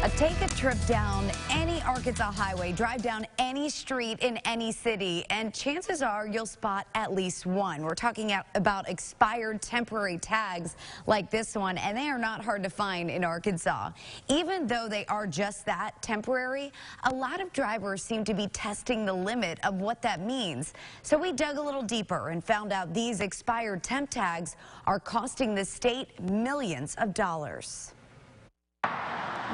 Take a trip down any Arkansas highway, drive down any street in any city, and chances are you'll spot at least one. We're talking about expired temporary tags like this one, and they are not hard to find in Arkansas. Even though they are just that, temporary, a lot of drivers seem to be testing the limit of what that means. So we dug a little deeper and found out these expired temp tags are costing the state millions of dollars.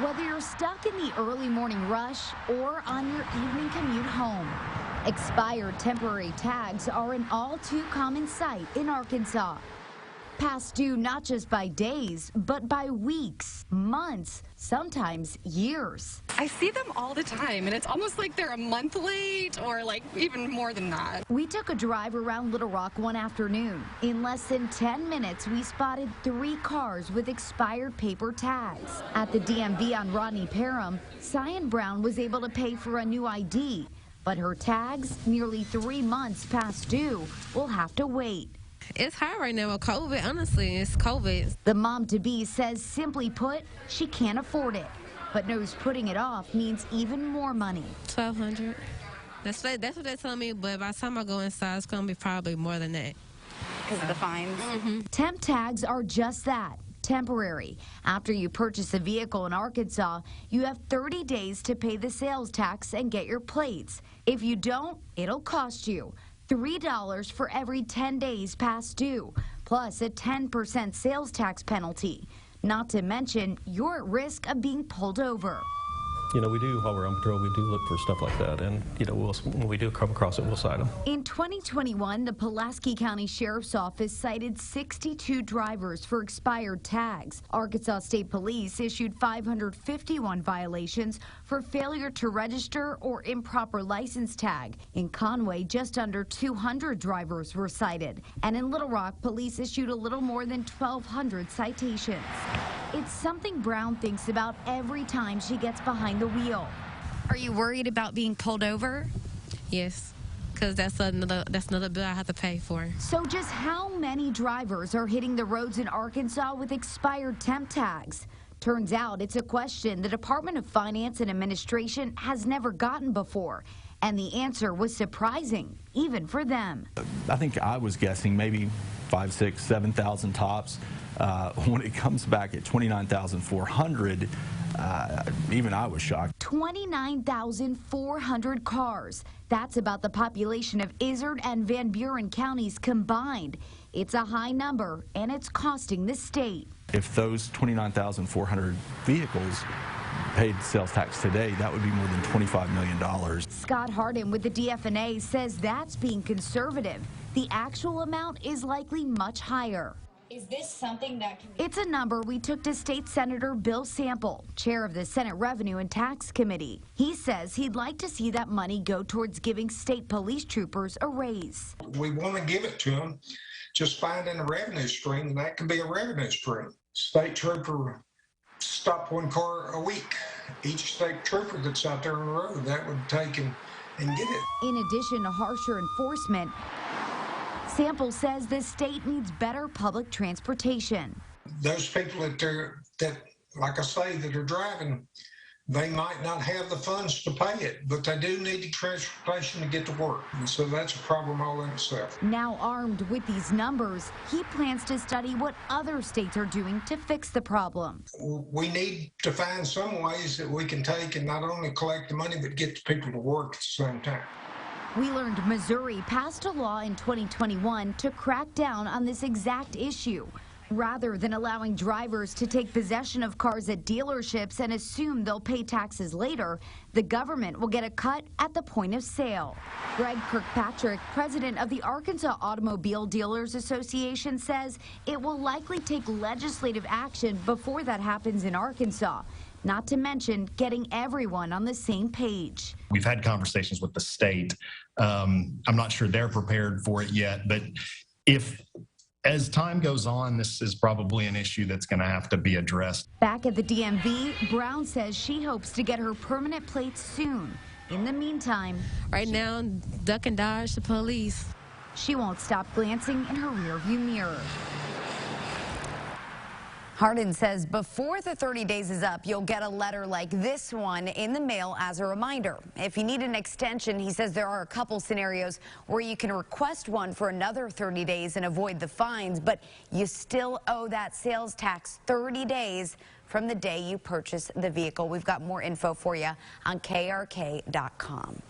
Whether you're stuck in the early morning rush or on your evening commute home, expired temporary tags are an all too common sight in Arkansas. Past due not just by days, but by weeks, months, sometimes years. I see them all the time, and it's almost like they're a month late or like even more than that. We took a drive around Little Rock one afternoon. In less than 10 minutes, we spotted 3 cars with expired paper tags. At the DMV on Rodney Parham, Cyan Brown was able to pay for a new ID, but her tags, nearly 3 months past due, will have to wait. It's hard right now with COVID. Honestly, it's COVID. The mom-to-be says, simply put, she can't afford it, but knows putting it off means even more money. $1,200. That's what they're telling me, but by the time I go inside, it's going to be probably more than that. Because of the fines? Mm-hmm. Temp tags are just that, temporary. After you purchase a vehicle in Arkansas, you have 30 days to pay the sales tax and get your plates. If you don't, it'll cost you $3 for every 10 days past due, plus a 10% sales tax penalty. Not to mention, you're at risk of being pulled over. You know, we do, while we're on patrol, we do look for stuff like that, and, you know, when we do come across it, we'll cite them. In 2021, the Pulaski County Sheriff's Office cited 62 drivers for expired tags. Arkansas State Police issued 551 violations for failure to register or improper license tag. In Conway, just under 200 drivers were cited. And in Little Rock, police issued a little more than 1,200 citations. It's something Brown thinks about every time she gets behind the wheel. Are you worried about being pulled over? Yes, because that's another bill I have to pay for. So just how many drivers are hitting the roads in Arkansas with expired temp tags? Turns out it's a question the Department of Finance and Administration has never gotten before. And the answer was surprising, even for them. I think I was guessing maybe 5,000, 6,000, 7,000 tops. When it comes back at 29,400, even I was shocked. 29,400 cars. That's about the population of Izard and Van Buren counties combined. It's a high number, and it's costing the state. If those 29,400 vehicles paid sales tax today, that would be more than $25 million. Scott Hardin with the DFNA says that's being conservative. The actual amount is likely much higher. Is this something that can... It's a number we took to State Senator Bill Sample, chair of the Senate Revenue and Tax Committee. He says he'd like to see that money go towards giving state police troopers a raise. We want to give it to them, just finding a revenue stream, and that can be a revenue stream. State trooper stop one car a week. Each state trooper that's out there on the road, that would take and get it. In addition to harsher enforcement, Sample says the state needs better public transportation. Those people that like I say, that are driving, they might not have the funds to pay it, but they do need the transportation to get to work. And so that's a problem all in itself. Now armed with these numbers, he plans to study what other states are doing to fix the problem. We need to find some ways that we can take and not only collect the money, but get the people to work at the same time. We learned Missouri passed a law in 2021 to crack down on this exact issue. Rather than allowing drivers to take possession of cars at dealerships and assume they'll pay taxes later, the government will get a cut at the point of sale. Greg Kirkpatrick, president of the Arkansas Automobile Dealers Association, says it will likely take legislative action before that happens in Arkansas. Not to mention getting everyone on the same page. We've had conversations with the state. I'm not sure they're prepared for it yet, but as time goes on, this is probably an issue that's going to have to be addressed. Back at the DMV, Brown says she hopes to get her permanent plates soon. In the meantime, right now, duck and dodge the police. She won't stop glancing in her rearview mirror. Hardin says before the 30 days is up, you'll get a letter like this one in the mail as a reminder. If you need an extension, he says there are a couple scenarios where you can request one for another 30 days and avoid the fines, but you still owe that sales tax 30 days from the day you purchase the vehicle. We've got more info for you on KARK.com.